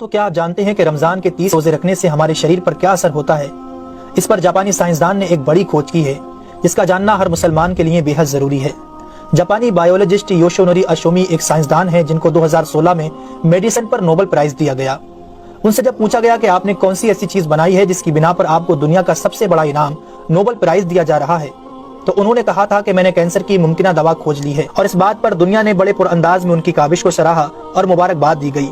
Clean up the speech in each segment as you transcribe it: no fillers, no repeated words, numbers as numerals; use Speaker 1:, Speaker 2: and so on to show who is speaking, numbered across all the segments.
Speaker 1: تو کیا آپ جانتے ہیں کہ رمضان کے 30 روزے رکھنے سے ہمارے شریر پر کیا اثر ہوتا ہے؟ اس پر جاپانی سائنسدان نے ایک بڑی کھوج کی ہے جس کا جاننا ہر مسلمان کے لیے بے حد ضروری ہے۔ جاپانی بایولوجسٹ یوشونوری اشومی ایک سائنسدان ہیں جن کو 2016 میں میڈیسن پر نوبل پرائز دیا گیا۔ ان سے جب پوچھا گیا کہ آپ نے کون سی ایسی چیز بنائی ہے جس کی بنا پر آپ کو دنیا کا سب سے بڑا انعام نوبل پرائز دیا جا رہا ہے، تو انہوں نے کہا تھا کہ میں نے کینسر کی ممکنہ دوا کھوج لی ہے، اور اس بات پر دنیا نے بڑے پر انداز میں ان کی کاوش کو سراہا اور مبارکباد دی گئی۔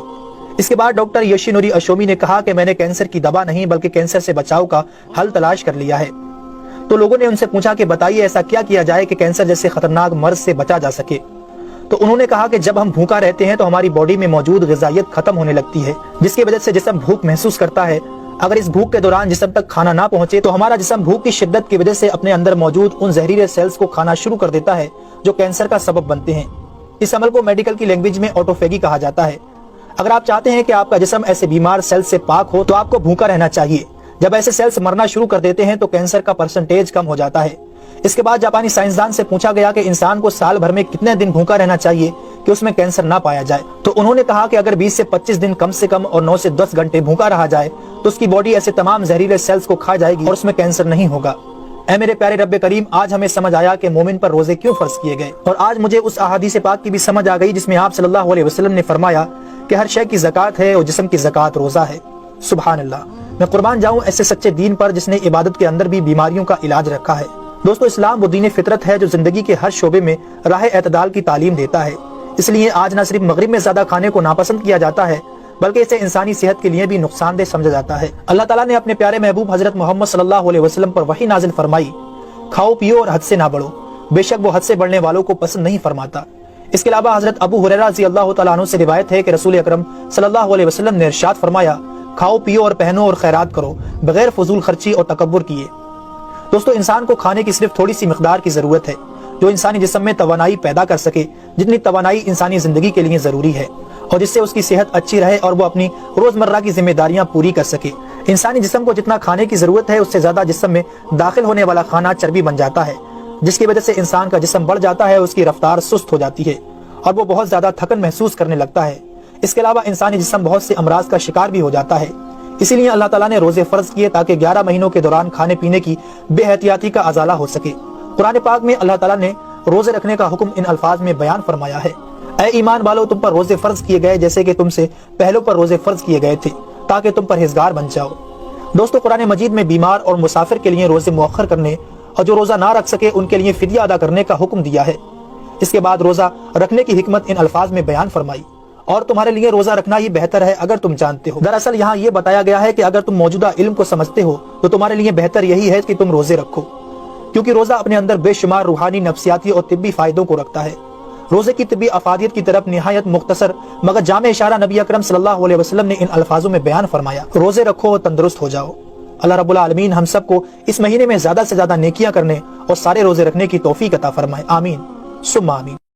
Speaker 1: اس کے بعد ڈاکٹر یوشینوری اشومی نے کہا کہ میں نے کینسر کی دوا نہیں بلکہ کینسر سے بچاؤ کا حل تلاش کر لیا ہے۔ تو لوگوں نے ان سے پوچھا کہ بتائیے ایسا کیا کیا جائے کہ کینسر جیسے خطرناک مرض سے بچا جا سکے۔ تو انہوں نے کہا کہ جب ہم بھوکا رہتے ہیں تو ہماری باڈی میں موجود غذائیت ختم ہونے لگتی ہے، جس کی وجہ سے جسم بھوک محسوس کرتا ہے۔ اگر اس بھوک کے دوران جسم تک کھانا نہ پہنچے تو ہمارا جسم بھوک کی شدت کی وجہ سے اپنے اندر موجود ان زہریلے سیلز کو کھانا شروع کر دیتا ہے جو کینسر کا سبب بنتے ہیں۔ اس عمل کو میڈیکل کی لینگویج میں آٹوفیگی کہا جاتا ہے۔ اگر آپ چاہتے ہیں کہ آپ کا جسم ایسے بیمار سیلز سے پاک ہو تو آپ کو بھوکا رہنا چاہیے۔ جب ایسے سیلز مرنا شروع کر دیتے ہیں تو کینسر کا پرسنٹیج کم ہو جاتا ہے۔ اس کے بعد جاپانی سائنسدان سے پوچھا گیا کہ انسان کو سال بھر میں کتنے دن بھوکا رہنا چاہیے کہ اس میں کینسر نہ پایا جائے، تو انہوں نے کہا کہ اگر 20 سے 25 دن کم سے کم اور 9 سے 10 گھنٹے بھوکا رہا جائے تو اس کی باڈی ایسے تمام زہریلے سیلز کو کھا جائے گی اور اس میں کینسر نہیں ہوگا۔ اے میرے پیارے رب کریم، آج ہمیں سمجھ آیا کہ مومن پر روزے کیوں فرض کیے گئے، اور آج مجھے اس احادیث پاک کی بھی سمجھ آ گئی جس میں آپ صلی اللہ علیہ وسلم نے فرمایا کہ ہر شے کی زکوٰۃ ہے اور جسم کی زکوٰۃ روزہ ہے۔ سبحان اللہ، میں قربان جاؤں ایسے سچے دین پر جس نے عبادت کے اندر بھی بیماریوں کا علاج رکھا ہے۔ دوستو، اسلام وہ دین فطرت ہے جو زندگی کے ہر شعبے میں راہ اعتدال کی تعلیم دیتا ہے۔ اس لیے آج نہ صرف مغرب میں زیادہ کھانے کو ناپسند کیا جاتا ہے بلکہ اسے انسانی صحت کے لیے بھی نقصان دہ سمجھا جاتا ہے۔ اللہ تعالیٰ نے اپنے پیارے محبوب حضرت محمد صلی اللہ علیہ وسلم پر وحی نازل فرمائی، کھاؤ پیو اور حد سے نہ بڑھو، بے شک وہ حد سے بڑھنے والوں کو پسند نہیں فرماتا۔ اس کے علاوہ حضرت ابو ہریرہ رضی اللہ تعالیٰ عنہ سے روایت ہے کہ رسول اکرم صلی اللہ علیہ وسلم نے ارشاد فرمایا، کھاؤ پیو اور پہنو اور خیرات کرو بغیر فضول خرچی اور تکبر کیے۔ دوستو، انسان کو کھانے کی صرف تھوڑی سی مقدار کی ضرورت ہے جو انسانی جسم میں توانائی پیدا کر سکے، جتنی توانائی انسانی زندگی کے لیے ضروری ہے اور جس سے اس کی صحت اچھی رہے اور وہ اپنی روزمرہ کی ذمہ داریاں پوری کر سکے۔ انسانی جسم کو جتنا کھانے کی ضرورت ہے اس سے زیادہ جسم میں داخل ہونے والا کھانا چربی بن جاتا ہے، جس کی وجہ سے انسان کا جسم بڑھ جاتا ہے، اس کی رفتار سست ہو جاتی ہے اور وہ بہت زیادہ تھکن محسوس کرنے لگتا ہے۔ اس کے علاوہ انسانی جسم بہت سے امراض کا شکار بھی ہو جاتا ہے۔ اسی لیے اللہ تعالیٰ نے روزے فرض کیے تاکہ 11 مہینوں کے دوران کھانے پینے کی بے احتیاطی کا ازالہ ہو سکے۔ قرآن پاک میں اللہ تعالیٰ نے روزے رکھنے کا حکم ان الفاظ میں بیان فرمایا ہے، اے ایمان والو، تم پر روزے فرض کیے گئے جیسے کہ تم سے پہلوں پر روزے فرض کیے گئے تھے تاکہ تم پرہیزگار بن جاؤ۔ دوستو، قرآن مجید میں بیمار اور مسافر کے لیے روزے مؤخر کرنے اور جو روزہ نہ رکھ سکے ان کے لیے فدیہ ادا کرنے کا حکم دیا ہے۔ اس کے بعد روزہ رکھنے کی حکمت ان الفاظ میں بیان فرمائی، اور تمہارے لیے روزہ رکھنا ہی بہتر ہے اگر تم جانتے ہو۔ دراصل یہاں یہ بتایا گیا ہے کہ اگر تم موجودہ علم کو سمجھتے ہو تو تمہارے لیے بہتر یہی ہے کہ تم روزے رکھو، کیونکہ روزہ اپنے اندر بے شمار روحانی، نفسیاتی اور طبی فائدوں کو رکھتا ہے۔ روزے کی طبی افادیت کی طرف نہایت مختصر مگر جامع اشارہ نبی اکرم صلی اللہ علیہ وسلم نے ان الفاظوں میں بیان فرمایا، روزے رکھو اور تندرست ہو جاؤ۔ اللہ رب العالمین ہم سب کو اس مہینے میں زیادہ سے زیادہ نیکیاں کرنے اور سارے روزے رکھنے کی توفیق عطا فرمائے، آمین ثم آمین۔